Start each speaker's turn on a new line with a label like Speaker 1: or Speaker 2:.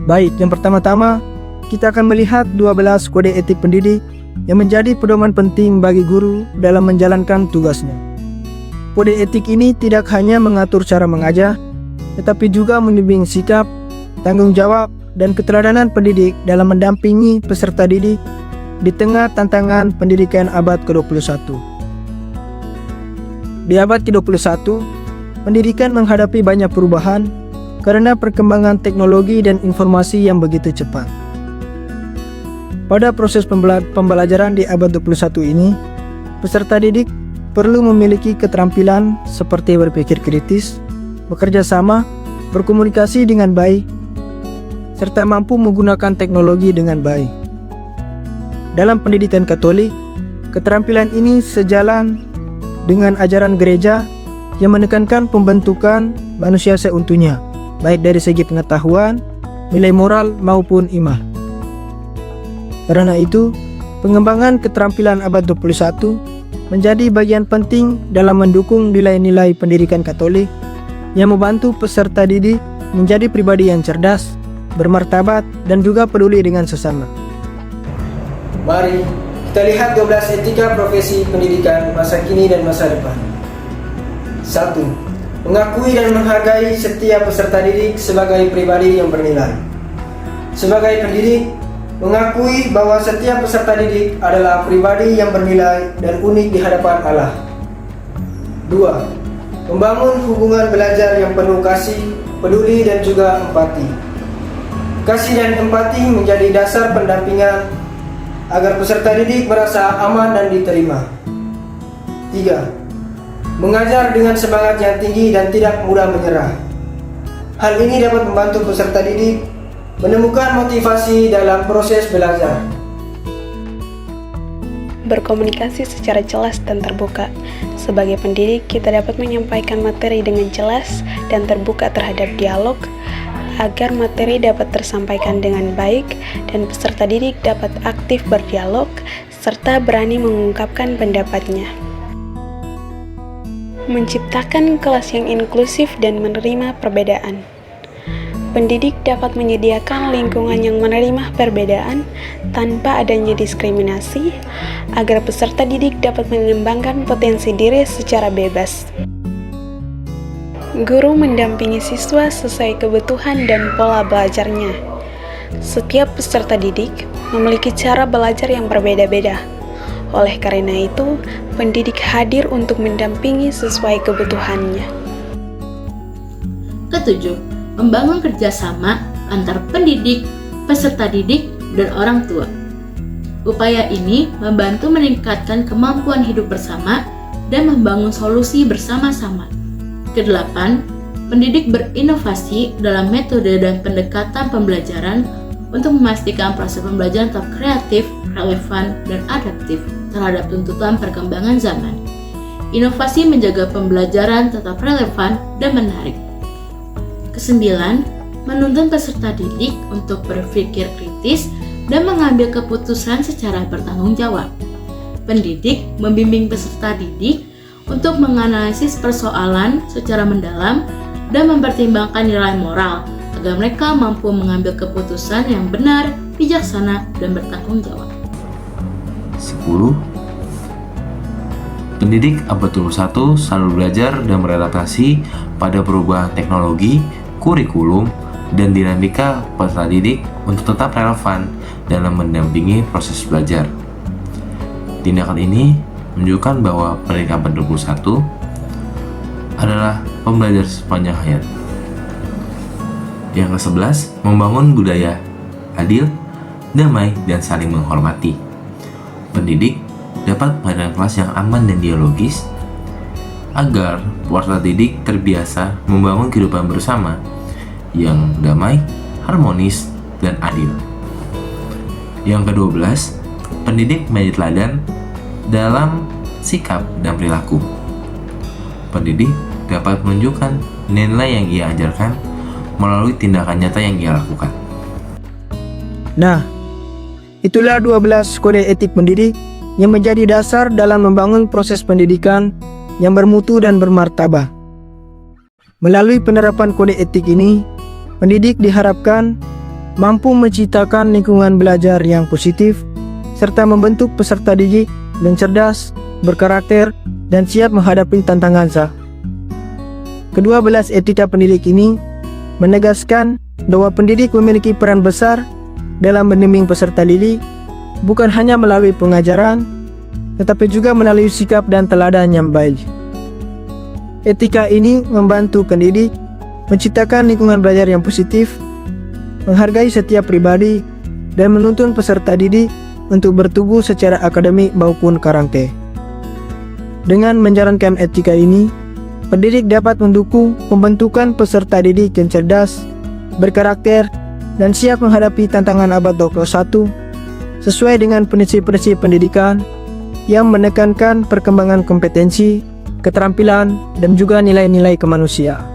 Speaker 1: Baik, yang pertama-tama kita akan melihat 12 kode etik pendidik yang menjadi pedoman penting bagi guru dalam menjalankan tugasnya. Kode etik ini tidak hanya mengatur cara mengajar, tetapi juga membimbing sikap, tanggung jawab, dan keteladanan pendidik dalam mendampingi peserta didik di tengah tantangan pendidikan abad ke-21. Di abad ke-21, pendidikan menghadapi banyak perubahan karena perkembangan teknologi dan informasi yang begitu cepat. Pada proses pembelajaran di abad 21 ini, peserta didik perlu memiliki keterampilan seperti berpikir kritis, bekerja sama, berkomunikasi dengan baik, serta mampu menggunakan teknologi dengan baik. Dalam pendidikan Katolik, keterampilan ini sejalan dengan ajaran gereja yang menekankan pembentukan manusia seutuhnya, baik dari segi pengetahuan, nilai moral maupun iman. Karena itu, pengembangan keterampilan abad 21 menjadi bagian penting dalam mendukung nilai-nilai pendidikan Katolik yang membantu peserta didik menjadi pribadi yang cerdas, bermartabat, dan juga peduli dengan sesama. Mari kita lihat 12 etika profesi pendidikan masa kini dan masa depan. 1. Mengakui dan menghargai setiap peserta didik sebagai pribadi yang bernilai. Sebagai pendidik, mengakui bahwa setiap peserta didik adalah pribadi yang bernilai dan unik di hadapan Allah. 2. Membangun hubungan belajar yang penuh kasih, peduli, dan juga empati. Kasih dan empati menjadi dasar pendampingan agar peserta didik merasa aman dan diterima. 3. Mengajar dengan semangat yang tinggi dan tidak mudah menyerah. Hal ini dapat membantu peserta didik menemukan motivasi dalam proses belajar.
Speaker 2: Berkomunikasi secara jelas dan terbuka. Sebagai pendidik, kita dapat menyampaikan materi dengan jelas dan terbuka terhadap dialog, agar materi dapat tersampaikan dengan baik dan peserta didik dapat aktif berdialog, serta berani mengungkapkan pendapatnya. Menciptakan kelas yang inklusif dan menerima perbedaan. Pendidik dapat menyediakan lingkungan yang menerima perbedaan tanpa adanya diskriminasi, agar peserta didik dapat mengembangkan potensi diri secara bebas. Guru mendampingi siswa sesuai kebutuhan dan pola belajarnya. Setiap peserta didik memiliki cara belajar yang berbeda-beda. Oleh karena itu, pendidik hadir untuk mendampingi sesuai kebutuhannya.
Speaker 3: Ketujuh, membangun kerjasama antar pendidik, peserta didik, dan orang tua. Upaya ini membantu meningkatkan kemampuan hidup bersama dan membangun solusi bersama-sama. Kedelapan, pendidik berinovasi dalam metode dan pendekatan pembelajaran untuk memastikan proses pembelajaran tetap kreatif, relevan, dan adaptif terhadap tuntutan perkembangan zaman. Inovasi menjaga pembelajaran tetap relevan dan menarik. Kesembilan, menuntun peserta didik untuk berpikir kritis dan mengambil keputusan secara bertanggung jawab. Pendidik membimbing peserta didik untuk menganalisis persoalan secara mendalam dan mempertimbangkan nilai moral agar mereka mampu mengambil keputusan yang benar, bijaksana, dan bertanggung jawab.
Speaker 4: 10. Pendidik abad 21 selalu belajar dan beradaptasi pada perubahan teknologi, kurikulum, dan dinamika peserta didik untuk tetap relevan dalam mendampingi proses belajar. Tindakan ini menunjukkan bahwa pendidikan abad 21 adalah pembelajar sepanjang hayat. Yang ke-11, membangun budaya adil, damai, dan saling menghormati. Pendidik dapat mengadakan kelas yang aman dan dialogis agar peserta didik terbiasa membangun kehidupan bersama yang damai, harmonis, dan adil. Yang ke-12, pendidik menjadi teladan dalam sikap dan perilaku. Pendidik dapat menunjukkan nilai yang ia ajarkan melalui tindakan nyata yang ia lakukan.
Speaker 1: Nah, itulah 12 kode etik pendidik yang menjadi dasar dalam membangun proses pendidikan yang bermutu dan bermartabat. Melalui penerapan kode etik ini, pendidik diharapkan mampu menciptakan lingkungan belajar yang positif, serta membentuk peserta didik yang cerdas, berkarakter, dan siap menghadapi tantangan sah. Kedua belas etika pendidik ini menegaskan bahwa pendidik memiliki peran besar dalam membimbing peserta didik, bukan hanya melalui pengajaran, tetapi juga melalui sikap dan teladan yang baik. Etika ini membantu pendidik menciptakan lingkungan belajar yang positif, menghargai setiap pribadi, dan menuntun peserta didik untuk bertumbuh secara akademik maupun karakter. Dengan menjalankan etika ini, pendidik dapat mendukung pembentukan peserta didik yang cerdas, berkarakter, dan siap menghadapi tantangan abad 21 sesuai dengan prinsip-prinsip pendidikan yang menekankan perkembangan kompetensi, keterampilan, dan juga nilai-nilai kemanusiaan.